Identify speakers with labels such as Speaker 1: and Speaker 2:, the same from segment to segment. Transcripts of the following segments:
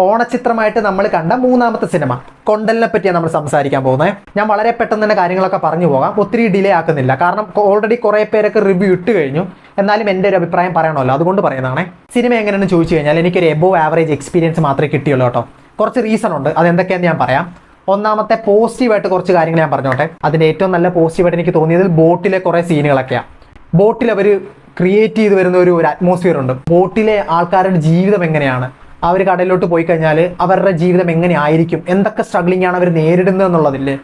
Speaker 1: ഓണച്ചിത്രമായിട്ട് നമ്മൾ കണ്ട മൂന്നാമത്തെ സിനിമ കൊണ്ടലിനെ പറ്റിയാണ് നമ്മൾ സംസാരിക്കാൻ പോകുന്നത്. ഞാൻ വളരെ പെട്ടെന്ന് തന്നെ കാര്യങ്ങളൊക്കെ പറഞ്ഞു പോകാം, ഒത്തിരി ഡിലേ ആക്കുന്നില്ല. കാരണം ഓൾറെഡി കുറേ പേരൊക്കെ റിവ്യൂ ഇട്ട് കഴിഞ്ഞു. എന്നാലും എൻ്റെ ഒരു അഭിപ്രായം പറയണമല്ലോ, അതുകൊണ്ട് പറയുന്നതാണേ. സിനിമ എങ്ങനെയെന്ന് ചോദിച്ചു കഴിഞ്ഞാൽ എനിക്കൊരു എബോവ് ആവറേജ് എക്സ്പീരിയൻസ് മാത്രമേ കിട്ടിയുള്ളൂ കേട്ടോ. കുറച്ച് റീസൺ ഉണ്ട്, അതെന്തൊക്കെയാണെന്ന് ഞാൻ പറയാം. ഒന്നാമത്തെ പോസിറ്റീവായിട്ട് കുറച്ച് കാര്യങ്ങൾ ഞാൻ പറഞ്ഞോട്ടെ. അതിൻ്റെ ഏറ്റവും നല്ല പോസിറ്റീവായിട്ട് എനിക്ക് തോന്നിയത് ബോട്ടിലെ കുറേ സീനുകളൊക്കെയാണ്. ബോട്ടിൽ അവർ ക്രിയേറ്റ് ചെയ്ത് വരുന്ന ഒരു അറ്റ്മോസ്ഫിയർ ഉണ്ട്. ബോട്ടിലെ ആൾക്കാരുടെ ജീവിതം എങ്ങനെയാണ്, അവർ കടലിലോട്ട് പോയി കഴിഞ്ഞാൽ അവരുടെ ജീവിതം എങ്ങനെയായിരിക്കും, എന്തൊക്കെ സ്ട്രഗ്ലിംഗ് ആണ് അവർ നേരിടുന്നത് എന്നുള്ളതില്ലേ,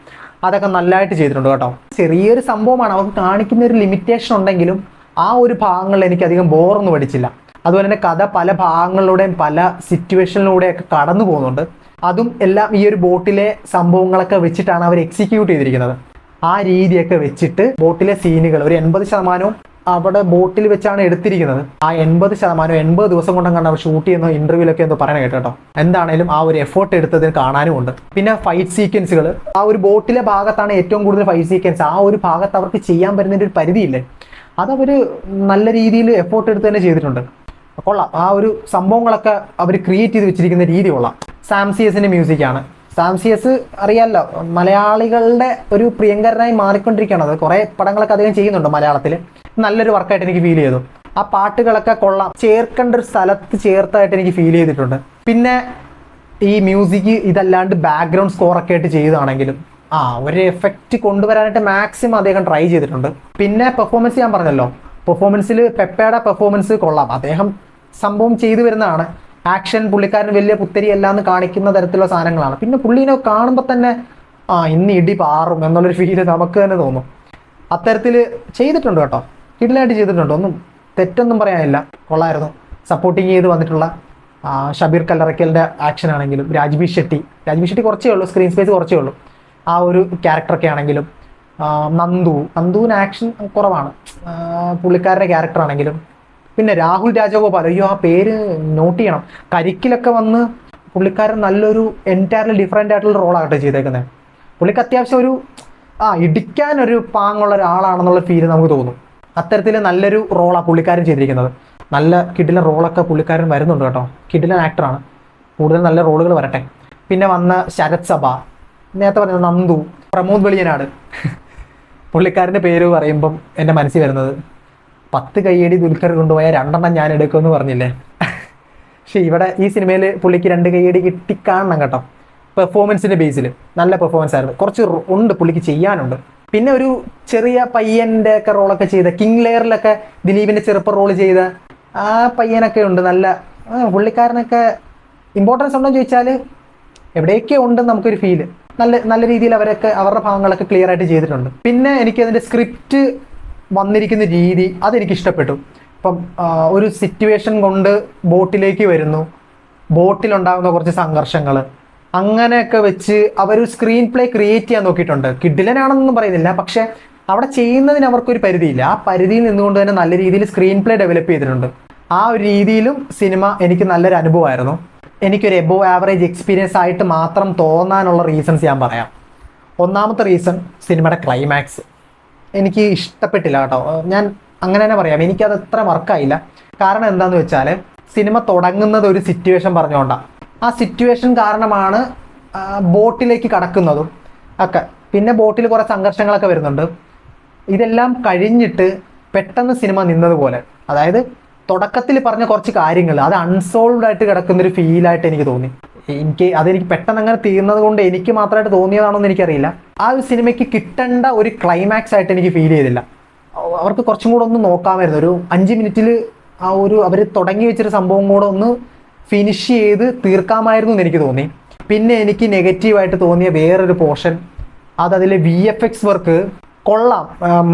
Speaker 1: അതൊക്കെ നല്ലതായിട്ട് ചെയ്തിട്ടുണ്ട് കേട്ടോ. ചെറിയൊരു സംഭവമാണ്, അവർക്ക് കാണിക്കുന്ന ഒരു ലിമിറ്റേഷൻ ഉണ്ടെങ്കിലും ആ ഒരു ഭാഗങ്ങളിൽ എനിക്കധികം ബോറൊന്നും പഠിച്ചില്ല. അതുപോലെ തന്നെ കഥ പല ഭാഗങ്ങളിലൂടെയും പല സിറ്റുവേഷനിലൂടെയൊക്കെ കടന്നു പോകുന്നുണ്ട്. അതും എല്ലാം ഈ ഒരു ബോട്ടിലെ സംഭവങ്ങളൊക്കെ വെച്ചിട്ടാണ് അവർ എക്സിക്യൂട്ട് ചെയ്തിരിക്കുന്നത്. ആ രീതിയൊക്കെ വെച്ചിട്ട് ബോട്ടിലെ സീനുകൾ ഒരു 80% അവിടെ ബോട്ടിൽ വെച്ചാണ് എടുത്തിരിക്കുന്നത്. ആ 80% 80 ദിവസം കൊണ്ടങ്ങാണ്ട് അവർ ഷൂട്ട് ചെയ്യുന്ന ഇന്റർവ്യൂലൊക്കെ എന്തോ പറയാൻ കേട്ടോ. എന്താണേലും ആ ഒരു എഫേർട്ട് എടുത്തതിന് കാണാനും ഉണ്ട്. പിന്നെ ഫൈറ്റ് സീക്വൻസുകൾ, ആ ഒരു ബോട്ടിലെ ഭാഗത്താണ് ഏറ്റവും കൂടുതൽ ഫൈറ്റ് സീക്വൻസ്. ആ ഒരു ഭാഗത്ത് അവർക്ക് ചെയ്യാൻ പറ്റുന്നതിൻ്റെ ഒരു പരിധിയില്ലേ, അതവർ നല്ല രീതിയിൽ എഫേർട്ട് എടുത്ത് തന്നെ ചെയ്തിട്ടുണ്ട്. കൊള്ളാം. ആ ഒരു സംഭവങ്ങളൊക്കെ അവർ ക്രിയേറ്റ് ചെയ്ത് വെച്ചിരിക്കുന്ന രീതി കൊള്ളാം. സാം സിയസിൻ്റെ മ്യൂസിക്കാണ്. സാം സിയസ് അറിയാമല്ലോ, മലയാളികളുടെ ഒരു പ്രിയങ്കരനായി മാറിക്കൊണ്ടിരിക്കുകയാണ്. അത് കുറേ പടങ്ങളൊക്കെ അദ്ദേഹം ചെയ്യുന്നുണ്ട് മലയാളത്തിൽ. നല്ലൊരു വർക്കായിട്ട് എനിക്ക് ഫീൽ ചെയ്തു. ആ പാട്ടുകളൊക്കെ കൊള്ളാം, ചേർക്കേണ്ട ഒരു സ്ഥലത്ത് ചേർത്തായിട്ട് എനിക്ക് ഫീൽ ചെയ്തിട്ടുണ്ട്. പിന്നെ ഈ മ്യൂസിക് ഇതല്ലാണ്ട് ബാക്ക്ഗ്രൗണ്ട് സ്കോറൊക്കെ ആയിട്ട് ചെയ്തതാണെങ്കിലും ഒരു എഫക്റ്റ് കൊണ്ടുവരാനായിട്ട് മാക്സിമം അദ്ദേഹം ട്രൈ ചെയ്തിട്ടുണ്ട്. പിന്നെ പെർഫോമൻസ് ഞാൻ പറഞ്ഞല്ലോ, പെർഫോമൻസിൽ പെപ്പയുടെ പെർഫോമൻസ് കൊള്ളാം. അദ്ദേഹം സംഭവം ചെയ്തു വരുന്നതാണ്. ആക്ഷൻ പുള്ളിക്കാരൻ വലിയ പുത്തരിയല്ല എന്ന് കാണിക്കുന്ന തരത്തിലുള്ള സാധനങ്ങളാണ്. പിന്നെ പുള്ളീനെ കാണുമ്പോൾ തന്നെ ഇന്ന് ഇടി പാറും എന്നുള്ളൊരു ഫീല് നമുക്ക് തന്നെ തോന്നും. അത്തരത്തിൽ ചെയ്തിട്ടുണ്ട് കേട്ടോ, കിടിലായിട്ട് ചെയ്തിട്ടുണ്ട്. ഒന്നും തെറ്റൊന്നും പറയാനില്ല, കൊള്ളായിരുന്നു. സപ്പോർട്ടിങ് ചെയ്ത് വന്നിട്ടുള്ള ഷബീർ കല്ലറയ്ക്കലിൻ്റെ ആക്ഷൻ ആണെങ്കിലും, രാജ്ബി ഷെട്ടി കുറച്ചേ ഉള്ളൂ, സ്ക്രീൻ സ്പേസ് കുറച്ചേ ഉള്ളൂ. ആ ഒരു ക്യാരക്ടറൊക്കെ ആണെങ്കിലും, നന്ദുവിന് ആക്ഷൻ കുറവാണ്, പുള്ളിക്കാരുടെ ക്യാരക്ടർ ആണെങ്കിലും. പിന്നെ രാഹുൽ രാജഗോപാൽ, അയ്യോ ആ പേര് നോട്ട് ചെയ്യണം. കരിക്കിലൊക്കെ വന്ന് പുള്ളിക്കാരൻ നല്ലൊരു എൻറ്റയർലി ഡിഫറെൻ്റ് ആയിട്ടുള്ള റോളാകട്ടെ ചെയ്തേക്കുന്നത്. പുള്ളിക്ക് അത്യാവശ്യം ഒരു ഇടിക്കാനൊരു പാങ്ങുള്ള ഒരാളാണെന്നുള്ള ഫീല് നമുക്ക് തോന്നും. അത്തരത്തിൽ നല്ലൊരു റോളാണ് പുള്ളിക്കാരൻ ചെയ്തിരിക്കുന്നത്. നല്ല കിടിലൻ റോളൊക്കെ പുള്ളിക്കാരൻ വരുന്നുണ്ട് കേട്ടോ. കിടിലൻ ആക്ടറാണ്, കൂടുതൽ നല്ല റോളുകൾ വരട്ടെ. പിന്നെ വന്ന ശരത് സഭ, നേരത്തെ പറഞ്ഞത് നന്ദു, പ്രമോദ് വെളിയനാട്. പുള്ളിക്കാരൻ്റെ പേര് പറയുമ്പം എൻ്റെ മനസ്സിൽ വരുന്നത് 10 കയ്യടി ദുൽഖർ കൊണ്ടുപോയാൽ 2 ഞാൻ എടുക്കുമെന്ന് പറഞ്ഞില്ലേ. പക്ഷേ ഇവിടെ ഈ സിനിമയിൽ പുള്ളിക്ക് 2 കയ്യടി കിട്ടിക്കാണണം കേട്ടോ. പെർഫോമൻസിൻ്റെ ബേസിൽ നല്ല പെർഫോമൻസ് ആയിരുന്നു. കുറച്ച് ഉണ്ട് പുള്ളിക്ക് ചെയ്യാനുണ്ട്. പിന്നെ ഒരു ചെറിയ പയ്യൻ്റെ ഒക്കെ റോളൊക്കെ ചെയ്ത, കിങ് ലെയറിലൊക്കെ ദിലീപിൻ്റെ ചെറുപ്പ റോള് ചെയ്ത ആ പയ്യനൊക്കെ ഉണ്ട്. നല്ല പുള്ളിക്കാരനൊക്കെ ഇമ്പോർട്ടൻസ് ഉണ്ടോ എന്ന് ചോദിച്ചാൽ എവിടെയൊക്കെ ഉണ്ടെന്ന് നമുക്കൊരു ഫീല്. നല്ല രീതിയിൽ അവരുടെ ഭാഗങ്ങളൊക്കെ ക്ലിയർ ആയിട്ട് ചെയ്തിട്ടുണ്ട്. പിന്നെ എനിക്കതിൻ്റെ സ്ക്രിപ്റ്റ് വന്നിരിക്കുന്ന രീതി അതെനിക്ക് ഇഷ്ടപ്പെട്ടു. ഇപ്പം ഒരു സിറ്റുവേഷൻ കൊണ്ട് ബോട്ടിലേക്ക് വരുന്നു, ബോട്ടിലുണ്ടാകുന്ന കുറച്ച് സംഘർഷങ്ങൾ, അങ്ങനെയൊക്കെ വെച്ച് അവർ സ്ക്രീൻ പ്ലേ ക്രിയേറ്റ് ചെയ്യാൻ നോക്കിയിട്ടുണ്ട്. കിഡിലനാണെന്നൊന്നും പറയുന്നില്ല, പക്ഷെ അവിടെ ചെയ്യുന്നതിന് അവർക്കൊരു പരിധിയില്ല. ആ പരിധിയിൽ നിന്നുകൊണ്ട് തന്നെ നല്ല രീതിയിൽ സ്ക്രീൻ പ്ലേ ഡെവലപ്പ് ചെയ്തിട്ടുണ്ട്. ആ ഒരു രീതിയിലും സിനിമ എനിക്ക് നല്ലൊരു അനുഭവമായിരുന്നു. എനിക്കൊരു എബോവ് ആവറേജ് എക്സ്പീരിയൻസ് ആയിട്ട് മാത്രം തോന്നാനുള്ള റീസൺസ് ഞാൻ പറയാം. ഒന്നാമത്തെ റീസൺ, സിനിമയുടെ ക്ലൈമാക്സ് എനിക്ക് ഇഷ്ടപ്പെട്ടില്ല കേട്ടോ. ഞാൻ അങ്ങനെ തന്നെ പറയാം, എനിക്കത് അത്ര വർക്കായില്ല. കാരണം എന്താണെന്ന് വെച്ചാൽ സിനിമ തുടങ്ങുന്നത് ഒരു സിറ്റുവേഷൻ പറഞ്ഞുകൊണ്ടാണ്. ആ സിറ്റുവേഷൻ കാരണമാണ് ബോട്ടിലേക്ക് കടക്കുന്നതും ഒക്കെ. പിന്നെ ബോട്ടിൽ കുറേ സംഘർഷങ്ങളൊക്കെ വരുന്നുണ്ട്. ഇതെല്ലാം കഴിഞ്ഞിട്ട് പെട്ടെന്ന് സിനിമ നിന്നതുപോലെ, അതായത് തുടക്കത്തിൽ പറഞ്ഞ കുറച്ച് കാര്യങ്ങൾ അത് അൺസോൾവ്ഡ് ആയിട്ട് കിടക്കുന്നൊരു ഫീലായിട്ട് എനിക്ക് തോന്നി. അതെനിക്ക് പെട്ടെന്ന് അങ്ങനെ തീർന്നത് കൊണ്ട് എനിക്ക് മാത്രമായിട്ട് തോന്നിയതാണോ എന്ന് എനിക്കറിയില്ല. ആ ഒരു സിനിമയ്ക്ക് കിട്ടേണ്ട ഒരു ക്ലൈമാക്സ് ആയിട്ട് എനിക്ക് ഫീൽ ചെയ്തില്ല. അവർക്ക് കുറച്ചും കൂടെ ഒന്ന് നോക്കാമായിരുന്നു. ഒരു 5 മിനിറ്റിൽ ആ ഒരു അവർ തുടങ്ങി വെച്ചൊരു സംഭവം കൂടെ ഒന്ന് ഫിനിഷ് ചെയ്ത് തീർക്കാമായിരുന്നു എന്ന് എനിക്ക് തോന്നി. പിന്നെ എനിക്ക് നെഗറ്റീവായിട്ട് തോന്നിയ വേറൊരു പോർഷൻ, അതിലെ VFX വർക്ക് കൊള്ളാം,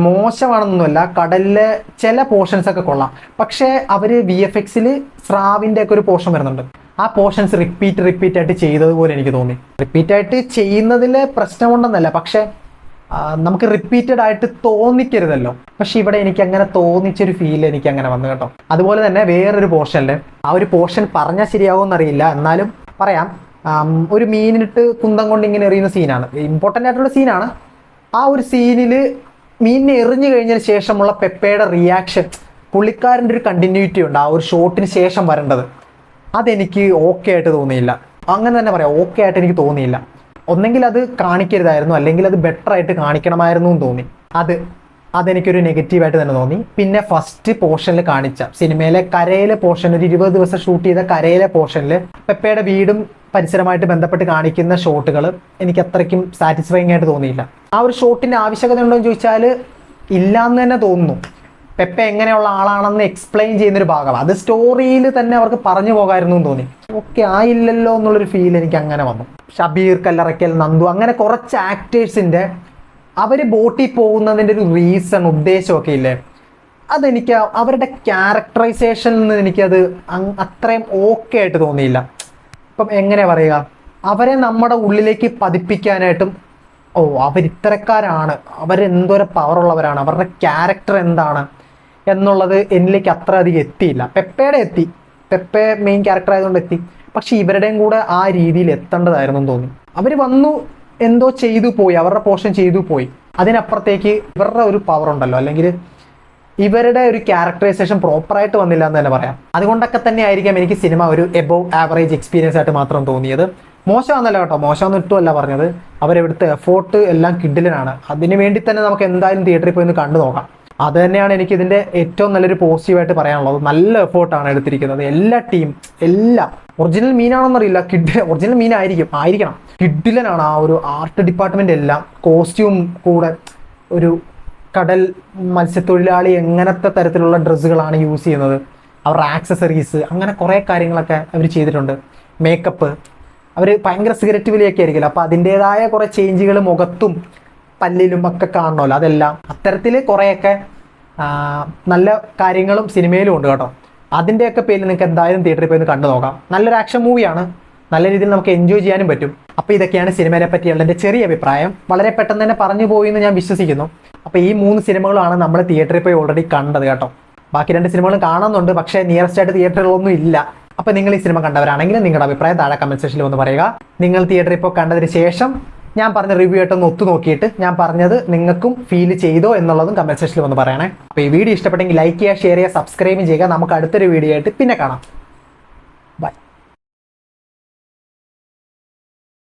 Speaker 1: മോശമാണെന്നൊന്നുമല്ല. കടലിലെ ചില പോർഷൻസ് ഒക്കെ കൊള്ളാം, പക്ഷേ അവർ VFXൽ സ്രാവിൻ്റെ ഒക്കെ ഒരു പോർഷൻ വരുന്നുണ്ട്. ആ പോർഷൻസ് റിപ്പീറ്റ് ആയിട്ട് ചെയ്തതുപോലെ എനിക്ക് തോന്നി. റിപ്പീറ്റായിട്ട് ചെയ്യുന്നതിലെ പ്രശ്നമുണ്ടെന്നല്ല, പക്ഷേ നമുക്ക് റിപ്പീറ്റഡ് ആയിട്ട് തോന്നിക്കരുതല്ലോ. പക്ഷെ ഇവിടെ എനിക്ക് അങ്ങനെ തോന്നിച്ചൊരു ഫീൽ എനിക്ക് അങ്ങനെ വന്നു കേട്ടോ. അതുപോലെ തന്നെ വേറൊരു പോർഷനിൽ, ആ ഒരു പോർഷൻ പറഞ്ഞാൽ ശരിയാവുമെന്നറിയില്ല, എന്നാലും പറയാം. ഒരു മീനിട്ട് കുന്തം കൊണ്ട് ഇങ്ങനെ എറിയുന്ന സീനാണ്, ഇമ്പോർട്ടൻ്റ് ആയിട്ടുള്ള സീനാണ്. ആ ഒരു സീനിൽ മീനിനെ എറിഞ്ഞു കഴിഞ്ഞതിന് ശേഷമുള്ള പെപ്പയുടെ റിയാക്ഷൻ, പുള്ളിക്കാരൻ്റെ ഒരു കണ്ടിന്യൂറ്റി ഉണ്ട് ആ ഒരു ഷോട്ടിന് ശേഷം വരേണ്ടത്. അതെനിക്ക് ഓക്കെ ആയിട്ട് തോന്നിയില്ല. അങ്ങനെ തന്നെ പറയാം, ഓക്കെ ആയിട്ട് എനിക്ക് തോന്നിയില്ല. ഒന്നെങ്കിൽ അത് കാണിക്കരുതായിരുന്നു, അല്ലെങ്കിൽ അത് ബെറ്റർ ആയിട്ട് കാണിക്കണമായിരുന്നു എന്ന് തോന്നി. അതെനിക്കൊരു നെഗറ്റീവായിട്ട് തന്നെ തോന്നി. പിന്നെ ഫസ്റ്റ് പോർഷനിൽ കാണിച്ച സിനിമയിലെ കരയിലെ പോർഷൻ, ഒരു 20 ദിവസം ഷൂട്ട് ചെയ്ത കരയിലെ പോർഷനിൽ പെപ്പയുടെ വീടും പരിസരമായിട്ട് ബന്ധപ്പെട്ട് കാണിക്കുന്ന ഷോട്ടുകൾ എനിക്ക് അത്രയ്ക്കും സാറ്റിസ്ഫൈങ് ആയിട്ട് തോന്നിയില്ല. ആ ഒരു ഷോട്ടിൻ്റെ ആവശ്യകത ഉണ്ടോ എന്ന് ചോദിച്ചാൽ ഇല്ലാന്ന് തന്നെ തോന്നുന്നു. പെപ്പ എങ്ങനെയുള്ള ആളാണെന്ന് എക്സ്പ്ലെയിൻ ചെയ്യുന്നൊരു ഭാഗം അത് സ്റ്റോറിയിൽ തന്നെ അവർക്ക് പറഞ്ഞു പോകാമായിരുന്നു എന്ന് തോന്നി. ഓക്കെ ആയില്ലല്ലോ എന്നുള്ളൊരു ഫീൽ എനിക്ക് അങ്ങനെ വന്നു. ഷബീർ കല്ലറയ്ക്കൽ, നന്ദു, അങ്ങനെ കുറച്ച് ആക്ടേഴ്സിൻ്റെ അവർ ബോട്ടിൽ പോകുന്നതിൻ്റെ ഒരു റീസൺ, ഉദ്ദേശമൊക്കെ ഇല്ലേ, അതെനിക്ക് അവരുടെ ക്യാരക്ടറൈസേഷനിൽ നിന്ന് എനിക്കത് അത്രയും ഓക്കെ ആയിട്ട് തോന്നിയില്ല. ഇപ്പം എങ്ങനെ പറയുക, അവരെ നമ്മുടെ ഉള്ളിലേക്ക് പതിപ്പിക്കാനായിട്ടും അവരിത്തരക്കാരാണ്, അവരെന്തോരം പവറുള്ളവരാണ്, അവരുടെ ക്യാരക്ടർ എന്താണ് എന്നുള്ളത് എന്നിലേക്ക് അത്ര അധികം എത്തിയില്ല. പെപ്പ മെയിൻ ക്യാരക്ടർ ആയതുകൊണ്ട് എത്തി. പക്ഷെ ഇവരുടെയും കൂടെ ആ രീതിയിൽ എത്തേണ്ടതായിരുന്നു എന്ന് തോന്നി. അവർ വന്നു, എന്തോ ചെയ്തു പോയി, അവരുടെ പോർഷൻ ചെയ്തു പോയി. അതിനപ്പുറത്തേക്ക് ഇവരുടെ ഒരു പവർ ഉണ്ടല്ലോ, അല്ലെങ്കിൽ ഇവരുടെ ഒരു ക്യാരക്ടറൈസേഷൻ പ്രോപ്പറായിട്ട് വന്നില്ല എന്ന് തന്നെ പറയാം. അതുകൊണ്ടൊക്കെ തന്നെ ആയിരിക്കാം എനിക്ക് സിനിമ ഒരു എബോവ് ആവറേജ് എക്സ്പീരിയൻസ് ആയിട്ട് മാത്രം തോന്നിയത്. മോശമാണെന്നല്ല കേട്ടോ, മോശമെന്ന് ഇട്ടുമല്ല പറഞ്ഞത്. അവരെവിടുത്തെ എഫോർട്ട് എല്ലാം കിഡിലനാണ്. അതിന് വേണ്ടി തന്നെ നമുക്ക് എന്തായാലും തിയേറ്ററിൽ പോയി ഒന്ന് കണ്ടു നോക്കാം. അത് തന്നെയാണ് എനിക്ക് ഇതിൻ്റെ ഏറ്റവും നല്ലൊരു പോസിറ്റീവായിട്ട് പറയാനുള്ളത്. നല്ല എഫോർട്ടാണ് എടുത്തിരിക്കുന്നത് എല്ലാ ടീം, എല്ലാം. ഒറിജിനൽ മീനാണെന്നറിയില്ല, ഒറിജിനൽ ആയിരിക്കണം. കിഡിലനാണ് ആ ഒരു ആർട്ട് ഡിപ്പാർട്ട്മെന്റ് എല്ലാം. കോസ്റ്റ്യൂം കൂടെ ഒരു കടൽ മത്സ്യത്തൊഴിലാളി എങ്ങനത്തെ തരത്തിലുള്ള ഡ്രസ്സുകളാണ് യൂസ് ചെയ്യുന്നത്, അവരുടെ ആക്സസറീസ്, അങ്ങനെ കുറേ കാര്യങ്ങളൊക്കെ അവർ ചെയ്തിട്ടുണ്ട്. മേക്കപ്പ്, അവർ ഭയങ്കര സിഗരറ്റ് വലിയൊക്കെ ആയിരിക്കില്ല, അപ്പോൾ അതിൻ്റെതായ കുറേ ചേഞ്ചുകൾ മുഖത്തും പല്ലിലും ഒക്കെ കാണണമല്ലോ. അതെല്ലാം അത്തരത്തിൽ കുറേയൊക്കെ നല്ല കാര്യങ്ങളും സിനിമയിലും ഉണ്ട് കേട്ടോ. അതിൻ്റെയൊക്കെ പേരിൽ നിങ്ങൾക്ക് എന്തായാലും തിയേറ്ററിൽ പോയി ഒന്ന് കണ്ടു നോക്കാം. നല്ലൊരു ആക്ഷൻ മൂവിയാണ്, നല്ല രീതിയിൽ നമുക്ക് എൻജോയ് ചെയ്യാനും പറ്റും. അപ്പോൾ ഇതൊക്കെയാണ് സിനിമയെ പറ്റിയുള്ള എൻ്റെ ചെറിയ അഭിപ്രായം. വളരെ പെട്ടെന്ന് തന്നെ പറഞ്ഞു പോയി എന്ന് ഞാൻ വിശ്വസിക്കുന്നു. അപ്പോൾ ഈ 3 സിനിമകളാണ് നമ്മൾ തിയേറ്ററിൽ പോയി ഓൾറെഡി കണ്ടത് കേട്ടോ. ബാക്കി 2 സിനിമകളും കാണുന്നുണ്ട്, പക്ഷേ നിയറസ്റ്റ് ആയിട്ട് തിയേറ്ററുകളൊന്നും ഇല്ല. അപ്പോൾ നിങ്ങൾ ഈ സിനിമ കണ്ടവരാണെങ്കിൽ നിങ്ങളുടെ അഭിപ്രായം താഴെ കമൻറ്റ് സെക്ഷനിൽ ഒന്ന് പറയുക. നിങ്ങൾ തിയേറ്ററിൽ ഇപ്പോൾ കണ്ടതിന് ശേഷം ഞാൻ പറഞ്ഞ റിവ്യൂ ആയിട്ടൊന്ന് ഒത്തു നോക്കിയിട്ട് ഞാൻ പറഞ്ഞത് നിങ്ങൾക്കും ഫീൽ ചെയ്തോ എന്നുള്ളതും കമൻറ്റ് സെക്ഷനിൽ ഒന്ന് പറയണേ. അപ്പോൾ ഈ വീഡിയോ ഇഷ്ടപ്പെട്ടെങ്കിൽ ലൈക്ക് ചെയ്യുക, ഷെയർ ചെയ്യുക, സബ്സ്ക്രൈബ് ചെയ്യുക. നമുക്ക് അടുത്തൊരു വീഡിയോ ആയിട്ട് പിന്നെ കാണാം. ബൈ.